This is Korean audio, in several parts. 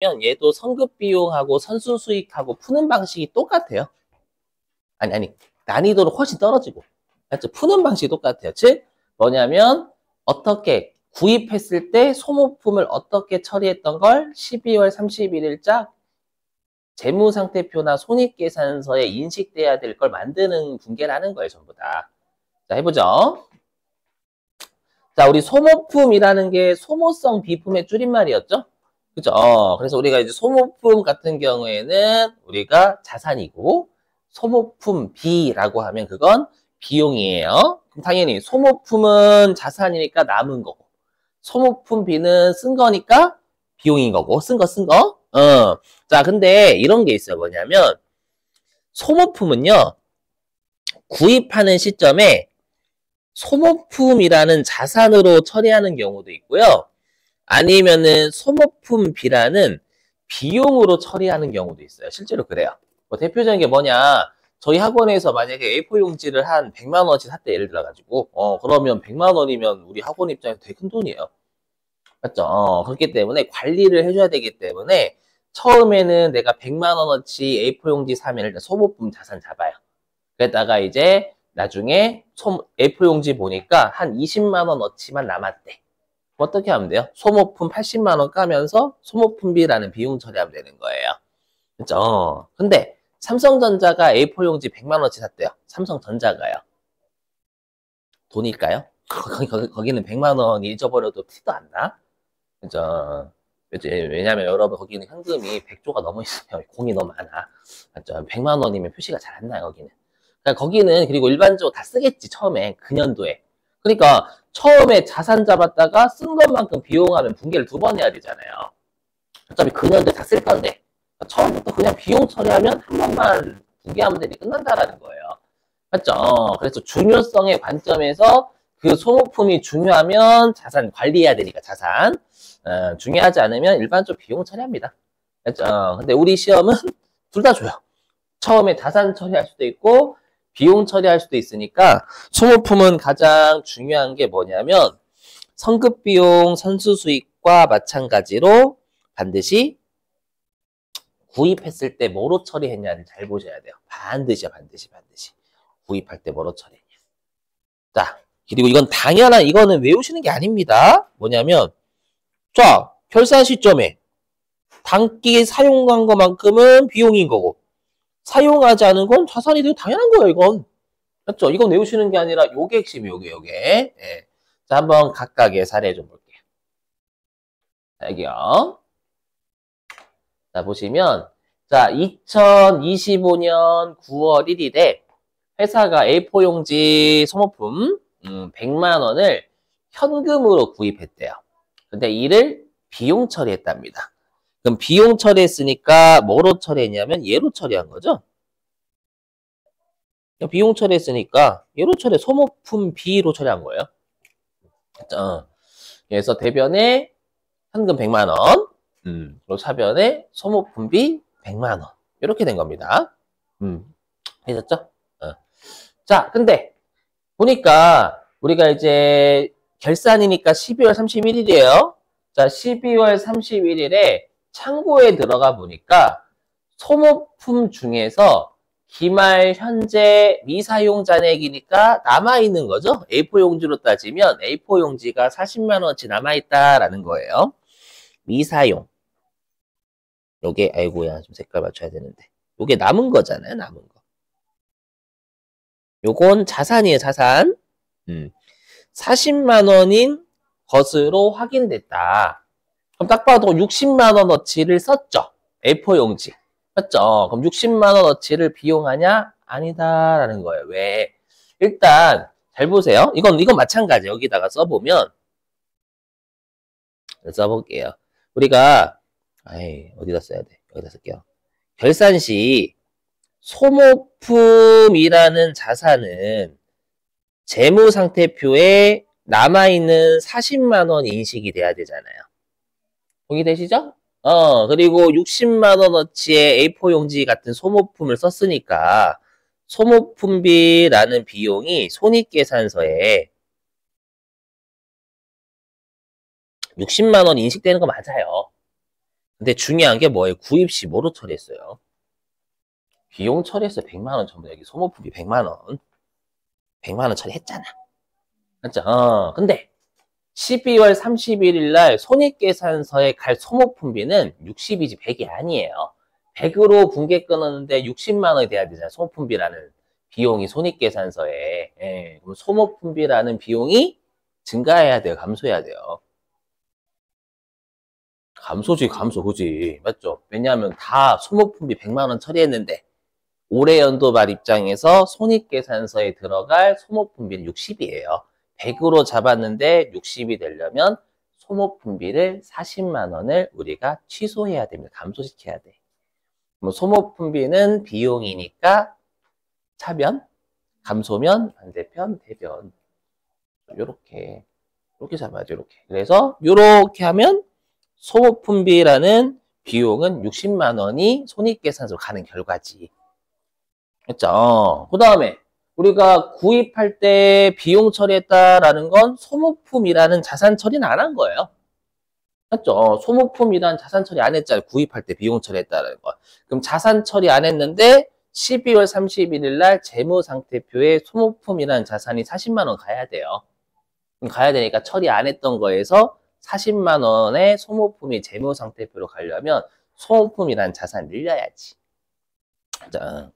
얘도 선급 비용하고 선수 수익하고 푸는 방식이 똑같아요. 아니, 난이도는 훨씬 떨어지고. 맞죠? 푸는 방식이 똑같아요. 즉, 뭐냐면, 어떻게 구입했을 때 소모품을 어떻게 처리했던 걸 12월 31일자 재무상태표나 손익계산서에 인식돼야 될 걸 만드는 분계라는 거예요, 전부 다. 자, 해보죠. 자, 우리 소모품이라는 게 소모성 비품의 줄임말이었죠? 그죠? 그래서 우리가 이제 소모품 같은 경우에는 우리가 자산이고, 소모품 B라고 하면 그건 비용이에요. 그럼 당연히 소모품은 자산이니까 남은 거고, 소모품 B는 쓴 거니까 비용인 거고, 쓴 거. 자, 근데 이런 게 있어요. 뭐냐면, 소모품은요, 구입하는 시점에 소모품이라는 자산으로 처리하는 경우도 있고요. 아니면은 소모품 B라는 비용으로 처리하는 경우도 있어요. 실제로 그래요. 뭐 대표적인 게 뭐냐. 저희 학원에서 만약에 A4 용지를 한 100만 원어치 샀대, 예를 들어가지고. 그러면 100만 원이면 우리 학원 입장에서 되게 큰 돈이에요. 맞죠? 그렇기 때문에 관리를 해줘야 되기 때문에 처음에는 내가 100만 원어치 A4 용지 사면 일단 소모품 자산 잡아요. 그랬다가 이제 나중에 A4 용지 보니까 한 20만 원어치만 남았대. 어떻게 하면 돼요? 소모품 80만 원 까면서 소모품비라는 비용 처리하면 되는 거예요. 그죠? 근데 삼성전자가 A4 용지 100만 원어치 샀대요. 삼성전자가요. 돈일까요? 거기는 100만 원 잊어버려도 티도 안 나. 그죠? 왜냐면 여러분 거기는 현금이 100조가 넘어 있어요. 공이 너무 많아. 맞죠? 100만 원이면 표시가 잘 안 나요, 거기는. 그러니까 거기는 그리고 일반적으로 다 쓰겠지, 처음에. 그 년도에. 그러니까 처음에 자산 잡았다가 쓴 것만큼 비용하면 분계를 2번 해야 되잖아요. 어차피 그 년도에 다 쓸 건데. 처음부터 그냥 비용 처리하면 한 번만 분계하면 되니 끝난다라는 거예요. 맞죠? 그래서 중요성의 관점에서 그 소모품이 중요하면 자산 관리해야 되니까 자산. 중요하지 않으면 일반적으로 비용 처리합니다. 맞죠? 근데 우리 시험은 둘 다 줘요. 처음에 자산 처리할 수도 있고 비용 처리할 수도 있으니까 소모품은 가장 중요한 게 뭐냐면 선급비용 선수수익과 마찬가지로 반드시 구입했을 때 뭐로 처리했냐를 잘 보셔야 돼요. 반드시요, 반드시. 구입할 때 뭐로 처리했냐. 자, 그리고 이거는 외우시는 게 아닙니다. 뭐냐면, 자, 결산 시점에 단기 사용한 것만큼은 비용인 거고, 사용하지 않은 건 자산이 되게 당연한 거예요, 이건. 맞죠? 이건 외우시는 게 아니라 요게 핵심이에요, 요게. 예. 자, 한번 각각의 사례 좀 볼게요. 자, 여기요. 자, 보시면, 자, 2025년 9월 1일에 회사가 A4 용지 소모품 100만 원을 현금으로 구입했대요. 근데 이를 비용 처리했답니다. 그럼 비용 처리했으니까 뭐로 처리했냐면 얘로 처리한 거죠. 비용 처리했으니까 얘로 소모품 B로 처리한 거예요. 그래서 대변에 현금 100만 원, 그리고 차변에 소모품 B 100만 원 이렇게 된 겁니다. 되셨죠? 자, 근데 보니까 우리가 이제 결산이니까 12월 31일이에요. 자, 12월 31일에 창고에 들어가 보니까 소모품 중에서 기말 현재 미사용 잔액이니까 남아있는 거죠. A4 용지로 따지면 A4 용지가 40만 원어치 남아있다라는 거예요. 미사용. 요게 아이고야 좀 색깔 맞춰야 되는데 요게 남은 거잖아요. 남은 거. 요건 자산이에요. 자산. 40만 원인 것으로 확인됐다. 그럼 딱 봐도 60만 원어치를 썼죠. A4 용지. 맞죠? 그럼 60만 원어치를 비용하냐? 아니다라는 거예요. 왜? 일단 잘 보세요. 이건 마찬가지. 여기다가 써보면 써볼게요. 우리가 어디다 써야 돼? 여기다 쓸게요. 결산 시 소모품이라는 자산은 재무상태표에 남아있는 40만 원 인식이 돼야 되잖아요. 동의되시죠? 그리고 60만 원어치의 A4 용지 같은 소모품을 썼으니까 소모품비라는 비용이 손익계산서에 60만 원 인식되는 거 맞아요. 근데 중요한 게 뭐예요? 구입 시 뭐로 처리했어요? 비용 처리했어요. 100만 원 전부 여기 소모품비 100만 원. 100만 원 처리했잖아. 맞죠? 근데 12월 31일 날 손익계산서에 갈 소모품비는 60이지 100이 아니에요. 100으로 분계 끊었는데 60만 원이 돼야 되잖아요. 소모품비라는 비용이 손익계산서에. 예, 그럼 소모품비라는 비용이 증가해야 돼요. 감소해야 돼요. 감소지, 감소, 그지? 맞죠? 왜냐하면 다 소모품비 100만 원 처리했는데 올해 연도 말 입장에서 손익계산서에 들어갈 소모품비는 60이에요. 100으로 잡았는데 60이 되려면 소모품비를 40만 원을 우리가 취소해야 됩니다. 감소시켜야 돼. 뭐 소모품비는 비용이니까 차변, 감소면, 반대편, 대변. 요렇게 잡아야죠. 요렇게. 그래서 요렇게 하면 소모품비라는 비용은 60만 원이 손익계산서로 가는 결과지. 그렇죠? 그 다음에 우리가 구입할 때 비용 처리했다라는 건 소모품이라는 자산 처리는 안 한 거예요. 맞죠? 소모품이란 자산 처리 안 했잖아요. 구입할 때 비용 처리했다라는 거. 그럼 자산 처리 안 했는데 12월 31일 날 재무상태표에 소모품이라는 자산이 40만 원 가야 돼요. 그럼 가야 되니까 처리 안 했던 거에서 40만 원의 소모품이 재무상태표로 가려면 소모품이라는 자산을 늘려야지. 자.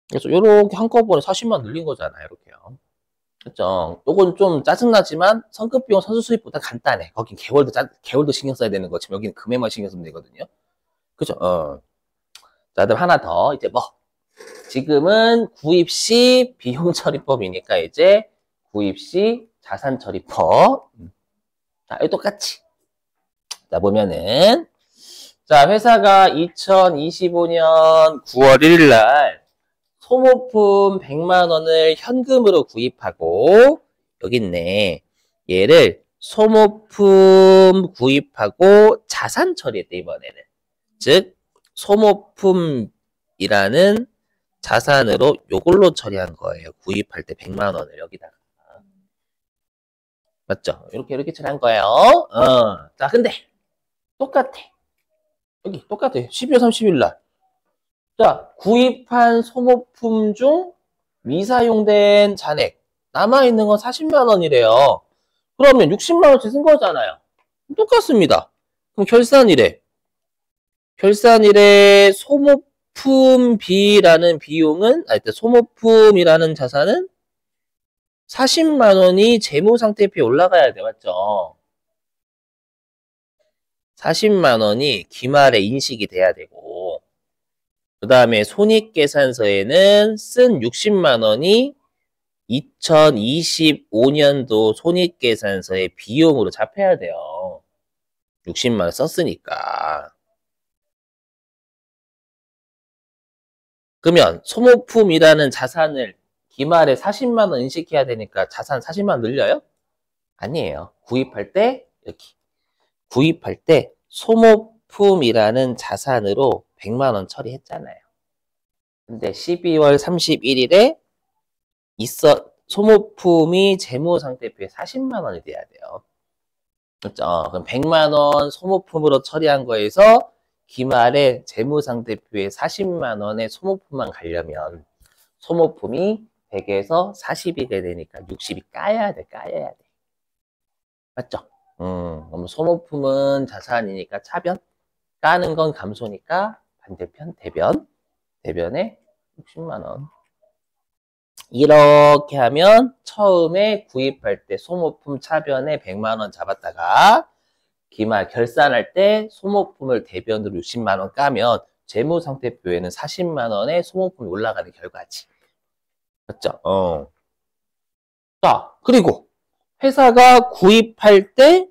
그래서 이렇게 한꺼번에 40만 늘린 거잖아요. 이렇게요. 그렇죠? 요건 좀 짜증나지만 성급 비용 선수 수입보다 간단해. 거긴 개월도 신경 써야 되는 거지. 여기는 금액만 신경 쓰면 되거든요. 그죠? 자, 그다음 하나 더. 이제 뭐 지금은 구입 시 비용 처리법이니까 이제 구입 시 자산 처리법. 자, 이거 똑같이. 자, 보면은 자, 회사가 2025년 9월 1일 날 소모품 100만 원을 현금으로 구입하고 여기 있네. 얘를 소모품 구입하고 자산 처리했대 이번에는. 즉 소모품이라는 자산으로 요걸로 처리한 거예요. 구입할 때 100만 원을 여기다가. 맞죠? 이렇게 처리한 거예요. 자, 근데 똑같아. 여기 똑같아. 12월 30일 날. 자, 구입한 소모품 중 미사용된 잔액 남아있는 건 40만 원이래요. 그러면 60만 원치 쓴 거잖아요. 똑같습니다. 그럼 결산일에 소모품비라는 비용은 소모품이라는 자산은 40만 원이 재무상태표에 올라가야 돼. 맞죠? 40만 원이 기말에 인식이 돼야 되고 그 다음에 손익계산서에는 쓴 60만 원이 2025년도 손익계산서의 비용으로 잡혀야 돼요. 60만 원 썼으니까. 그러면 소모품이라는 자산을 기말에 40만 원 인식해야 되니까 자산 40만 원 늘려요? 아니에요. 구입할 때 여기 구입할 때 소모품이라는 자산으로 100만 원 처리했잖아요. 근데 12월 31일에 소모품이 재무상태표에 40만 원이 돼야 돼요. 그렇죠? 그럼 100만 원 소모품으로 처리한 거에서 기말에 재무상태표에 40만 원의 소모품만 가려면 소모품이 100에서 40이 되니까 60이 까야 돼. 맞죠? 그럼 소모품은 자산이니까 차변, 까는 건 감소니까 반대편 대변에 60만 원. 이렇게 하면 처음에 구입할 때 소모품 차변에 100만 원 잡았다가 기말 결산할 때 소모품을 대변으로 60만 원 까면 재무상태표에는 40만 원의 소모품이 올라가는 결과지. 맞죠? 자, 그리고 회사가 구입할 때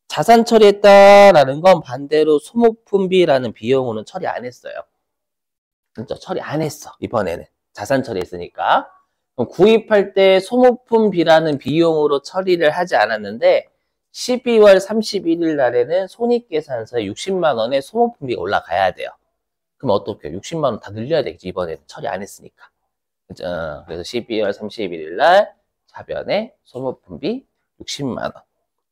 자산 처리했다라는 건 반대로 소모품비라는 비용으로는 처리 안 했어요. 진짜 처리 안 했어. 이번에는 자산 처리했으니까. 그럼 구입할 때 소모품비라는 비용으로 처리를 하지 않았는데 12월 31일 날에는 손익계산서에 60만 원의 소모품비가 올라가야 돼요. 그럼 어떻게 해요? 60만 원 다 늘려야 되겠지. 이번에는 처리 안 했으니까. 그래서 12월 31일 날 차변에 소모품비 60만 원.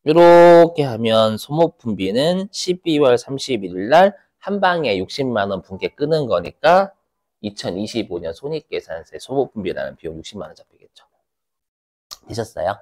이렇게 하면 소모품비는 12월 31일 날 한 방에 60만 원 분께 끄는 거니까 2025년 손익계산세 소모품비라는 비용 60만 원 잡히겠죠. 되셨어요?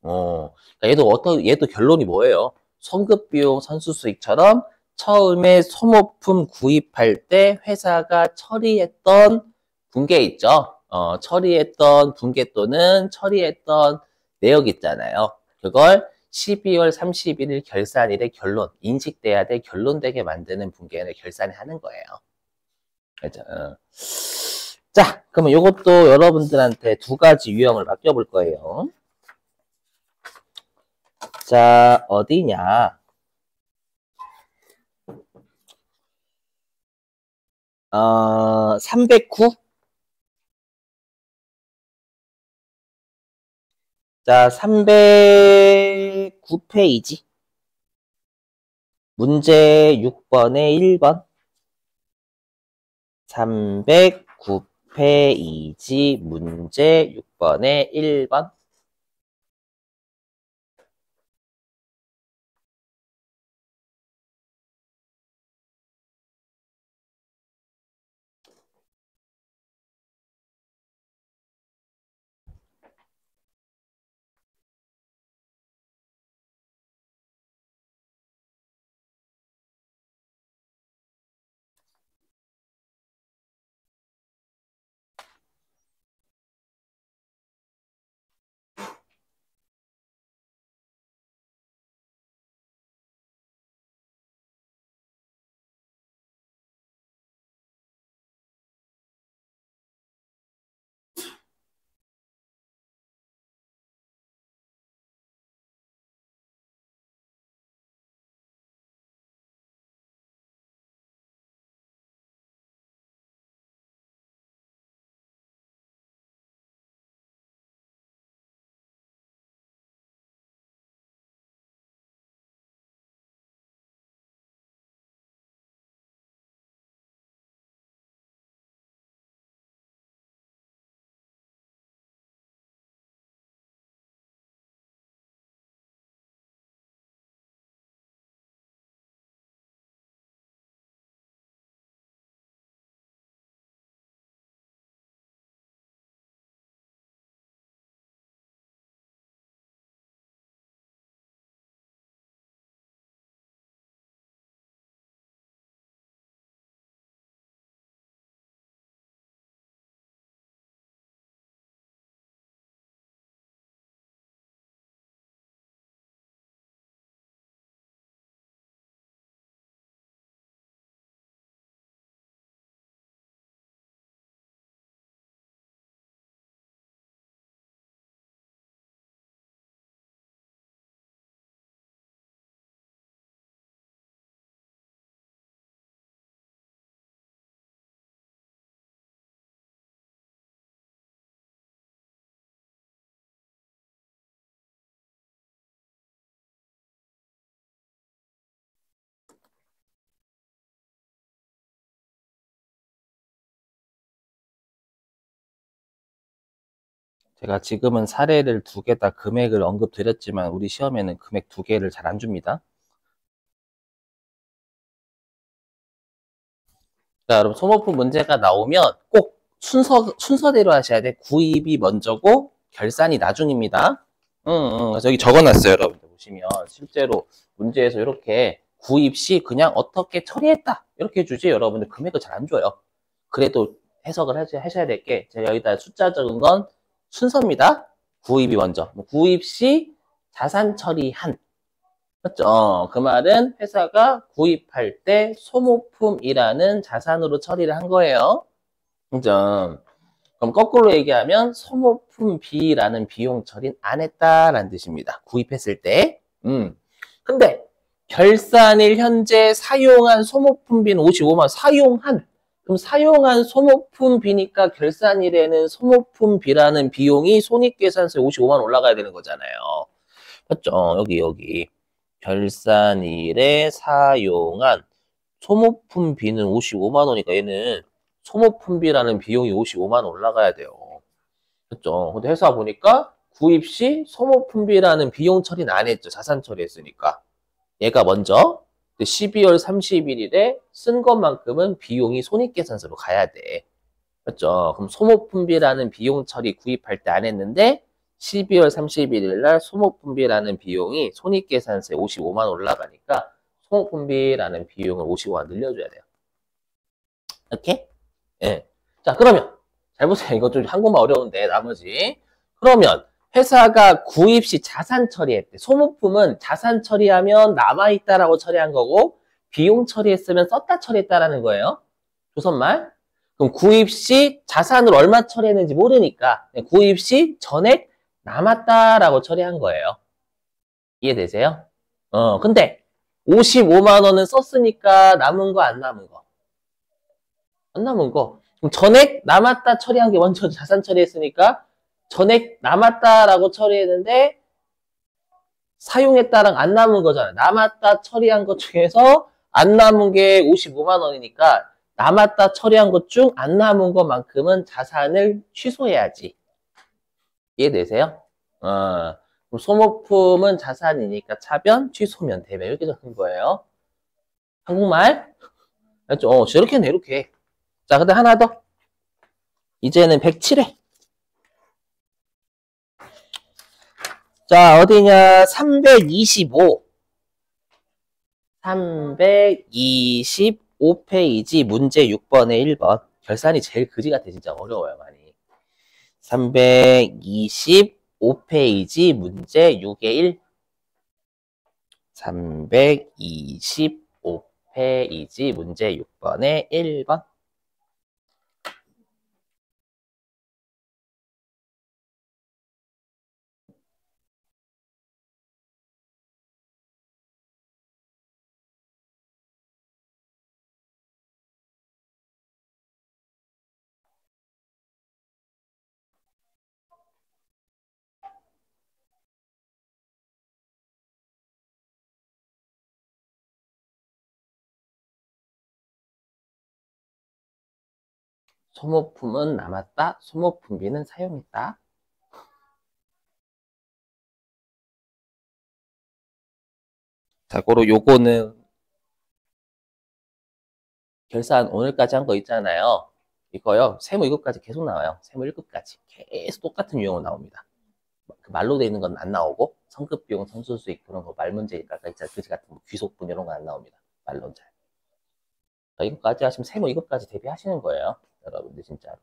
그러니까 얘도 결론이 뭐예요? 성급비용 선수수익처럼 처음에 소모품 구입할 때 회사가 처리했던 분계 있죠? 처리했던 분계 또는 처리했던 내역 있잖아요. 그걸 12월 31일 결산일에 결론, 인식돼야 될 결론되게 만드는 분계를 결산하는 거예요. 그죠? 자, 그러면 이것도 여러분들한테 두 가지 유형을 맡겨볼 거예요. 자, 어디냐? 309? 자, 309페이지. 문제 6번에 1번. 309페이지 문제 6번에 1번. 제가 지금은 사례를 두 개 다 금액을 언급드렸지만 우리 시험에는 금액 두 개를 잘 안 줍니다. 자, 여러분 소모품 문제가 나오면 꼭 순서대로 하셔야 돼. 구입이 먼저고 결산이 나중입니다. 그래서 여기 적어놨어요, 여러분들 보시면 실제로 문제에서 이렇게 구입 시 그냥 어떻게 처리했다 이렇게 해주지 여러분들 금액을 잘 안 줘요. 그래도 해석을 하셔야 될 게 제가 여기다 숫자 적은 건 순서입니다. 구입이 먼저. 구입 시 자산 처리한. 맞죠? 그 말은 회사가 구입할 때 소모품이라는 자산으로 처리를 한 거예요. 그죠? 그럼 거꾸로 얘기하면 소모품 B라는 비용 처리는 안 했다라는 뜻입니다. 구입했을 때. 근데 결산일 현재 사용한 소모품 B는 55만 원. 그럼 사용한 소모품 B니까 결산일에는 소모품 B라는 비용이 손익계산서에 55만 원 올라가야 되는 거잖아요. 맞죠? 여기. 결산일에 사용한 소모품 B는 55만 원이니까 얘는 소모품 B라는 비용이 55만 원 올라가야 돼요. 그렇죠? 근데 회사 보니까 구입 시 소모품비라는 비용 처리는 안 했죠. 자산 처리했으니까. 얘가 먼저 12월 31일에 쓴 것만큼은 비용이 손익계산서로 가야 돼. 그렇죠? 그럼 소모품비라는 비용 처리 구입할 때 안 했는데 12월 31일 날 소모품비라는 비용이 손익계산서에 55만 원 올라가니까 소모품비라는 비용을 55만 늘려줘야 돼요. 이렇게? 예. 자, 그러면 잘 보세요. 이거 좀 한국말 어려운데 나머지. 그러면 회사가 구입 시 자산 처리했대. 소모품은 자산 처리하면 남아있다라고 처리한 거고 비용 처리했으면 썼다 처리했다라는 거예요. 조선말. 그럼 구입 시 자산을 얼마 처리했는지 모르니까 구입 시 전액 남았다라고 처리한 거예요. 이해되세요? 근데 55만 원은 썼으니까 남은 거 안 남은 거? 안 남은 거. 그럼 전액 남았다 처리한 게 먼저 자산 처리했으니까 전액 남았다라고 처리했는데 사용했다랑 안 남은 거잖아요. 남았다 처리한 것 중에서 안 남은 게 55만 원이니까 남았다 처리한 것 중 안 남은 것만큼은 자산을 취소해야지. 이해되세요? 그럼 소모품은 자산이니까 차변, 취소면 대변 이렇게 적은 거예요. 한국말? 알죠? 저렇게 해, 이렇게. 자, 근데 하나 더. 이제는 107회. 자, 어디냐? 325. 325페이지 문제 6번에 1번. 결산이 제일 그지 같아. 진짜 어려워요, 많이. 325페이지 문제 6의 1. 325페이지 문제 6번에 1번. 소모품은 남았다. 소모품비는 사용했다. 자고로 요거는 결산 오늘까지 한 거 있잖아요. 이거요. 세무 2급까지 계속 나와요. 세무 1급까지. 계속 똑같은 유형으로 나옵니다. 그 말로 돼 있는 건 안 나오고 성급 비용, 선수 수익 그런 거 말 문제니까 있잖아. 그지 같은 뭐 귀속분 이런 거 안 나옵니다. 말로는 잘. 이거까지 하시면 세무 2급까지 대비하시는 거예요. 여러분들 진짜로.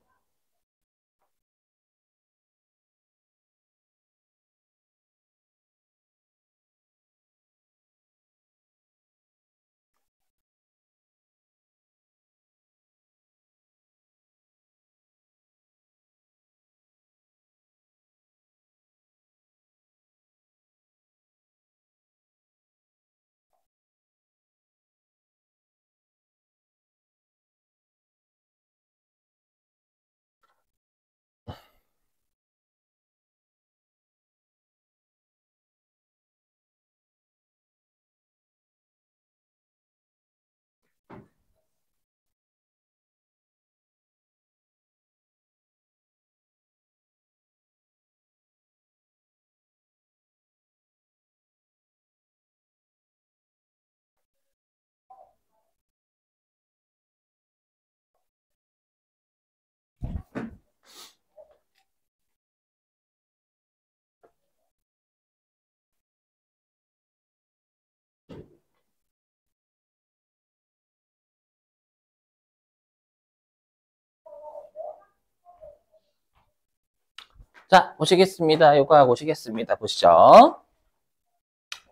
자, 보시겠습니다. 요거 보시겠습니다. 보시죠.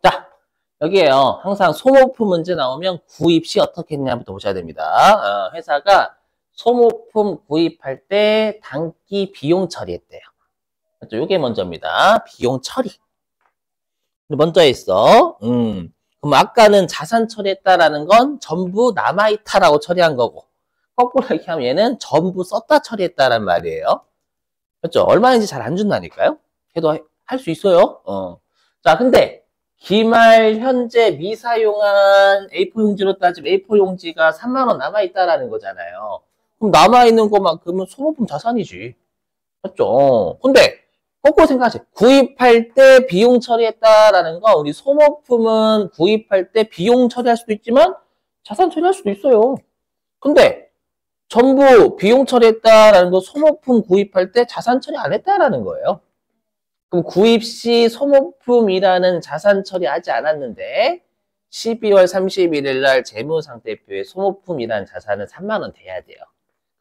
자, 여기에요. 항상 소모품 문제 나오면 구입 시 어떻게 했냐부터 보셔야 됩니다. 회사가 소모품 구입할 때 단기 비용 처리했대요. 그렇죠? 요게 먼저입니다. 비용 처리. 먼저 있어. 그럼 아까는 자산 처리했다라는 건 전부 남아있다라고 처리한 거고, 거꾸로 이렇게 하면 얘는 전부 썼다 처리했다란 말이에요. 그렇죠? 얼마인지 잘 안 준다니까요? 해도 할 수 있어요. 자, 근데 기말 현재 미사용한 A4 용지로 따지면 A4 용지가 3만 원 남아있다라는 거잖아요. 그럼 남아있는 것만큼은 소모품 자산이지. 맞죠? 근데 거꾸로 생각하세요. 구입할 때 비용 처리했다라는 거, 우리 소모품은 구입할 때 비용 처리할 수도 있지만 자산 처리할 수도 있어요. 근데 전부 비용 처리했다라는 거 소모품 구입할 때 자산 처리 안 했다라는 거예요. 그럼 구입 시 소모품이라는 자산 처리하지 않았는데 12월 31일 날 재무상태표에 소모품이라는 자산은 3만 원 돼야 돼요.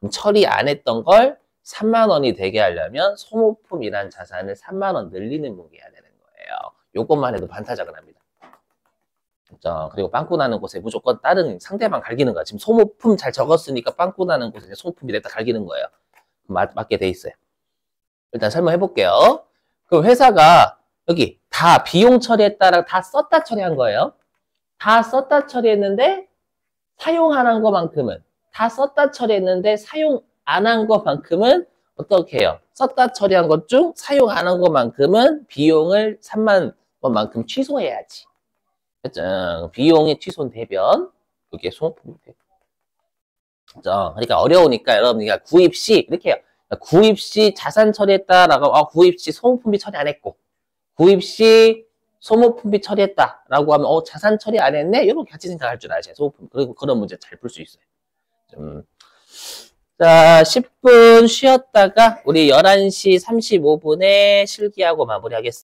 그럼 처리 안 했던 걸 3만 원이 되게 하려면 소모품이란 자산을 3만 원 늘리는 문제가 되는 거예요. 요것만 해도 반타작을 합니다. 그리고 빵꾸 나는 곳에 무조건 다른 상대방 갈기는 거야. 지금 소모품 잘 적었으니까 빵꾸 나는 곳에 소모품이 됐다 갈기는 거예요. 맞게 돼 있어요. 일단 설명해 볼게요. 그럼 회사가 여기 다 비용 처리했다랑 다 썼다 처리한 거예요. 다 썼다 처리했는데 사용 안 한 것만큼은 다 썼다 처리했는데 사용 안 한 것만큼은 어떻게 해요? 썼다 처리한 것 중 사용 안 한 것만큼은 비용을 3만 원만큼 취소해야지. 그렇죠? 비용이 취소는 대변. 그게 소모품이 돼. 그렇죠? 그러니까 어려우니까 여러분이 구입 시 이렇게 해요. 구입 시 자산 처리했다라고 구입 시 소모품비 처리 안 했고 구입 시 소모품비 처리했다라고 하면 자산 처리 안 했네? 이렇게 같이 생각할 줄 아셔야 소모품. 그리고 그런 문제 잘 풀 수 있어요. 자, 10분 쉬었다가 우리 11시 35분에 실기하고 마무리하겠습니다.